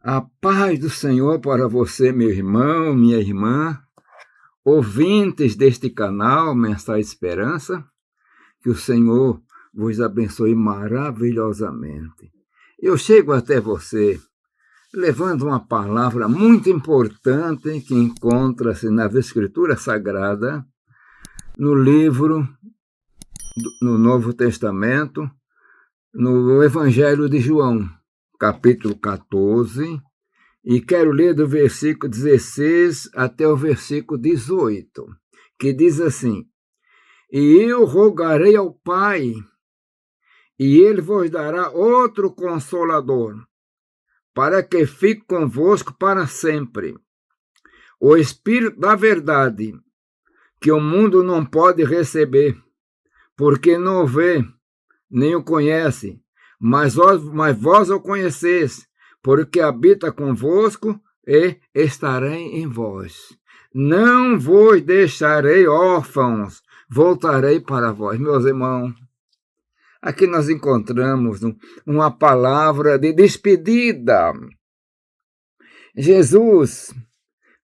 A paz do Senhor para você, meu irmão, minha irmã, ouvintes deste canal Mensagem de Esperança, que o Senhor vos abençoe maravilhosamente. Eu chego até você levando uma palavra muito importante que encontra-se na Escritura Sagrada, no livro, no Novo Testamento, no Evangelho de João, capítulo 14, e quero ler do versículo 16 até o versículo 18, que diz assim: E eu rogarei ao Pai, e ele vos dará outro Consolador, para que fique convosco para sempre. O Espírito da Verdade, que o mundo não pode receber, porque não o vê, nem o conhece, mas vós o conheceis, porque habita convosco e estarei em vós. Não vos deixarei órfãos, voltarei para vós. Meus irmãos, aqui nós encontramos uma palavra de despedida. Jesus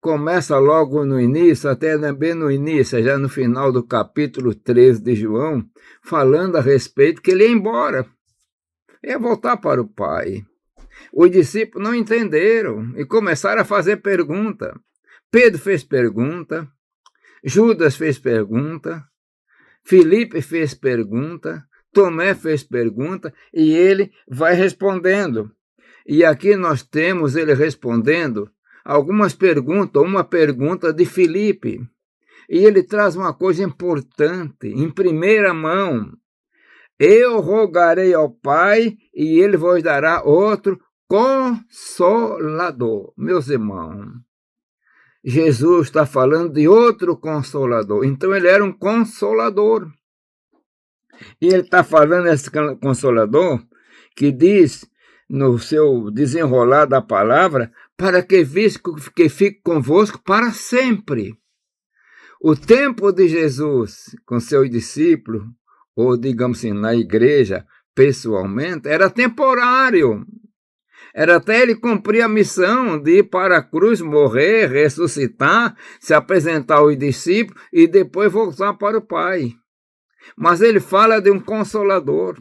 começa logo no início, até bem no início, já no final do capítulo 13 de João, falando a respeito que ele ia embora, ia voltar para o Pai. Os discípulos não entenderam e começaram a fazer pergunta. Pedro fez pergunta, Judas fez pergunta, Filipe fez pergunta, Tomé fez pergunta e ele vai respondendo. E aqui nós temos ele respondendo algumas perguntas, uma pergunta de Filipe. E ele traz uma coisa importante, em primeira mão. Eu rogarei ao Pai e ele vos dará outro Consolador. Meus irmãos, Jesus está falando de outro Consolador. Então ele era um Consolador. E ele está falando desse Consolador que diz no seu desenrolar da palavra, para que fique convosco para sempre. O tempo de Jesus com seus discípulos, ou digamos assim, na igreja, pessoalmente, era temporário. Era até ele cumprir a missão de ir para a cruz, morrer, ressuscitar, se apresentar aos discípulos e depois voltar para o Pai. Mas ele fala de um Consolador.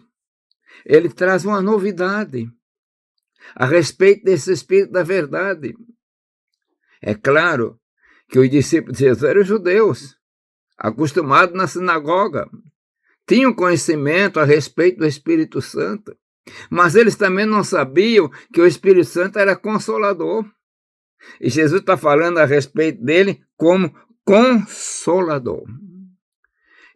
Ele traz uma novidade a respeito desse Espírito da Verdade. É claro que os discípulos de Jesus eram judeus, acostumados na sinagoga, tinham conhecimento a respeito do Espírito Santo, mas eles também não sabiam que o Espírito Santo era Consolador. E Jesus está falando a respeito dele como Consolador.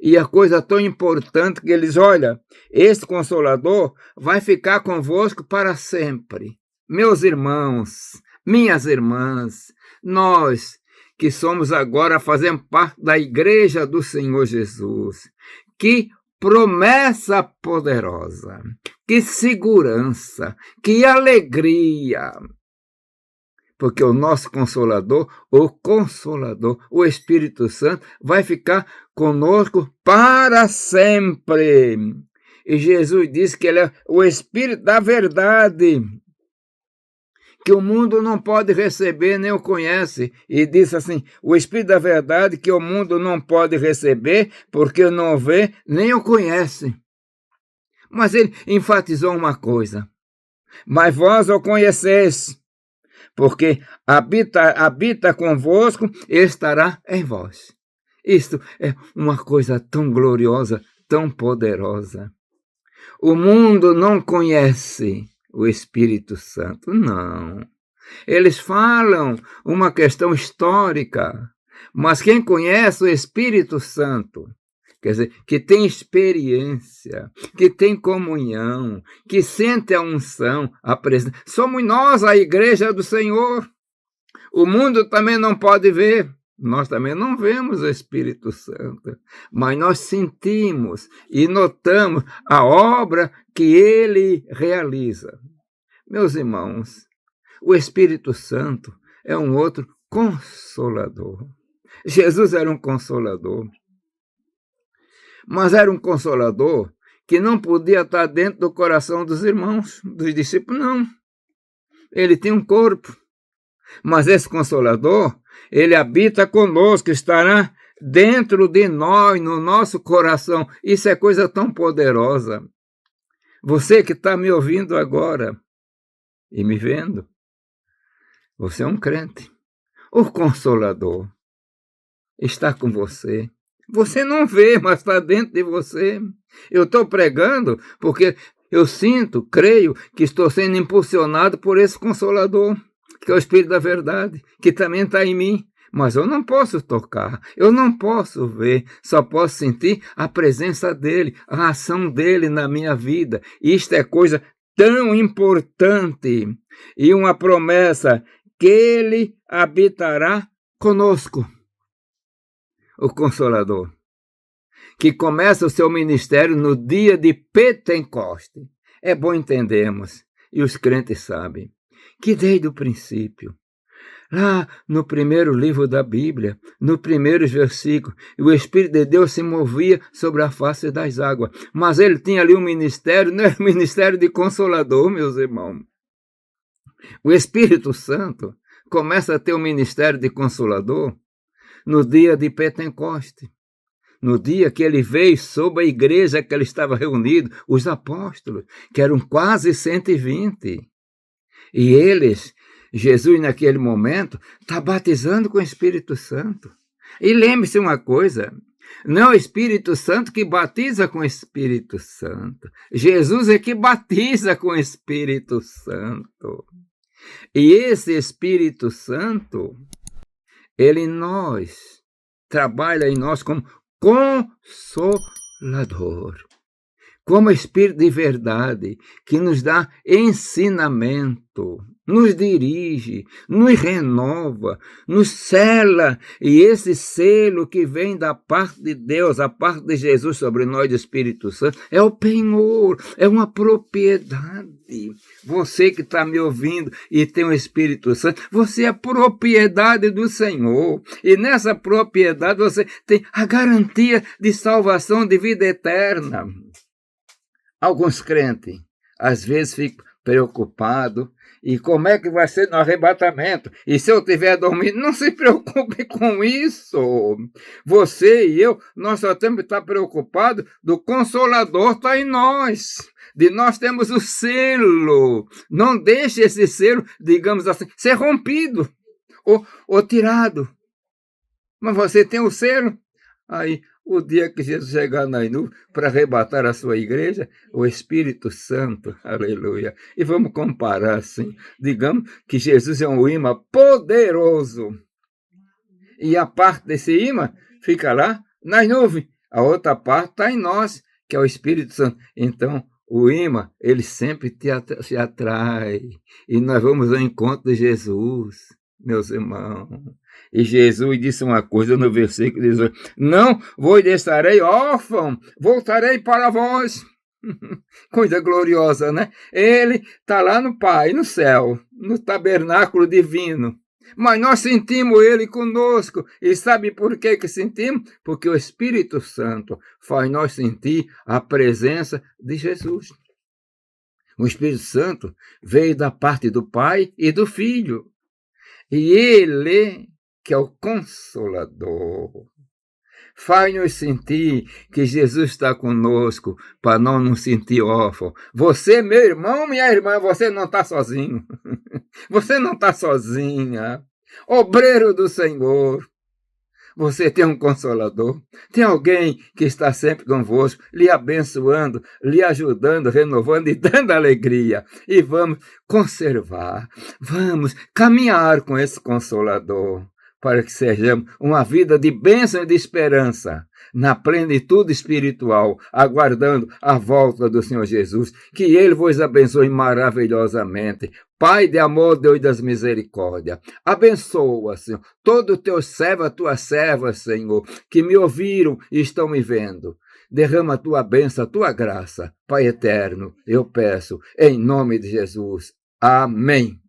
E a coisa tão importante que eles, olha, esse Consolador vai ficar convosco para sempre. Meus irmãos, minhas irmãs, nós que somos agora, fazemos parte da Igreja do Senhor Jesus, que promessa poderosa, que segurança, que alegria. Porque o nosso Consolador, o Espírito Santo, vai ficar conosco para sempre. E Jesus disse que ele é o Espírito da Verdade, que o mundo não pode receber nem o conhece. E disse assim, o Espírito da Verdade que o mundo não pode receber, porque não vê nem o conhece. Mas ele enfatizou uma coisa, mas vós o conheceis, porque habita convosco e estará em vós. Isto é uma coisa tão gloriosa, tão poderosa. O mundo não conhece o Espírito Santo, não. Eles falam uma questão histórica, mas quem conhece o Espírito Santo, quer dizer, que tem experiência, que tem comunhão, que sente a unção, a presença. Somos nós, a Igreja do Senhor. O mundo também não pode ver. Nós também não vemos o Espírito Santo, mas nós sentimos e notamos a obra que ele realiza. Meus irmãos, o Espírito Santo é um outro Consolador. Jesus era um Consolador, mas era um Consolador que não podia estar dentro do coração dos irmãos, dos discípulos, não. ele tem um corpo. Mas esse Consolador, ele habita conosco, estará dentro de nós, no nosso coração. Isso é coisa tão poderosa. Você que está me ouvindo agora e me vendo, você é um crente. O Consolador está com você. Você não vê, mas está dentro de você. Eu estou pregando porque eu sinto, creio, que estou sendo impulsionado por esse Consolador, que é o Espírito da Verdade, que também está em mim. Mas eu não posso tocar, eu não posso ver, só posso sentir a presença dele, a ação dele na minha vida. Isto é coisa tão importante. E uma promessa, que ele habitará conosco. O Consolador, que começa o seu ministério no dia de Pentecoste. É bom entendermos, e os crentes sabem, que desde o princípio, lá no primeiro livro da Bíblia, no primeiro versículo, o Espírito de Deus se movia sobre a face das águas. Mas ele tinha ali um ministério, não era um ministério de Consolador, meus irmãos. O Espírito Santo começa a ter um ministério de Consolador no dia de Pentecoste. No dia que ele veio sobre a igreja que ele estava reunido, os apóstolos, que eram quase 120. E eles, Jesus naquele momento, está batizando com o Espírito Santo. E lembre-se uma coisa, não é o Espírito Santo que batiza com o Espírito Santo. Jesus é que batiza com o Espírito Santo. E esse Espírito Santo, ele em nós, trabalha em nós como Consolador, como Espírito de verdade, que nos dá ensinamento, nos dirige, nos renova, nos sela. E esse selo que vem da parte de Deus, a parte de Jesus sobre nós, do Espírito Santo, é o penhor, é uma propriedade. Você que está me ouvindo e tem o Espírito Santo, você é propriedade do Senhor. E nessa propriedade você tem a garantia de salvação, de vida eterna. Alguns crentes, às vezes, ficam preocupados. E como é que vai ser no arrebatamento? E se eu estiver dormindo? Não se preocupe com isso. Você e eu, nós só temos que estar preocupados do Consolador estar em nós. De nós temos o selo. Não deixe esse selo, digamos assim, ser rompido ou tirado. Mas você tem o selo. Aí, o dia que Jesus chegar nas nuvens para arrebatar a sua igreja, o Espírito Santo, aleluia. E vamos comparar assim, digamos que Jesus é um imã poderoso. E a parte desse imã fica lá nas nuvens. A outra parte está em nós, que é o Espírito Santo. Então, o imã, ele sempre te atrai. E nós vamos ao encontro de Jesus, meus irmãos. E Jesus disse uma coisa no versículo 18: não vos deixarei órfão, voltarei para vós. Coisa gloriosa, né? Ele está lá no Pai, no céu, no tabernáculo divino. Mas nós sentimos ele conosco. E sabe por que sentimos? Porque o Espírito Santo faz nós sentir a presença de Jesus. O Espírito Santo veio da parte do Pai e do Filho. E ele, que é o Consolador, faz-nos sentir que Jesus está conosco para não nos sentir órfãos. Você, meu irmão, minha irmã, você não está sozinho. Você não está sozinha. Obreiro do Senhor. Você tem um Consolador. Tem alguém que está sempre convosco, lhe abençoando, lhe ajudando, renovando e dando alegria. E vamos conservar, vamos caminhar com esse Consolador, para que sejamos uma vida de bênção e de esperança, na plenitude espiritual, aguardando a volta do Senhor Jesus. Que Ele vos abençoe maravilhosamente. Pai de amor, Deus das misericórdias, abençoa, Senhor, todo o teu servo, a tua serva, Senhor, que me ouviram e estão me vendo. Derrama a tua bênção, a tua graça, Pai eterno, eu peço, em nome de Jesus. Amém.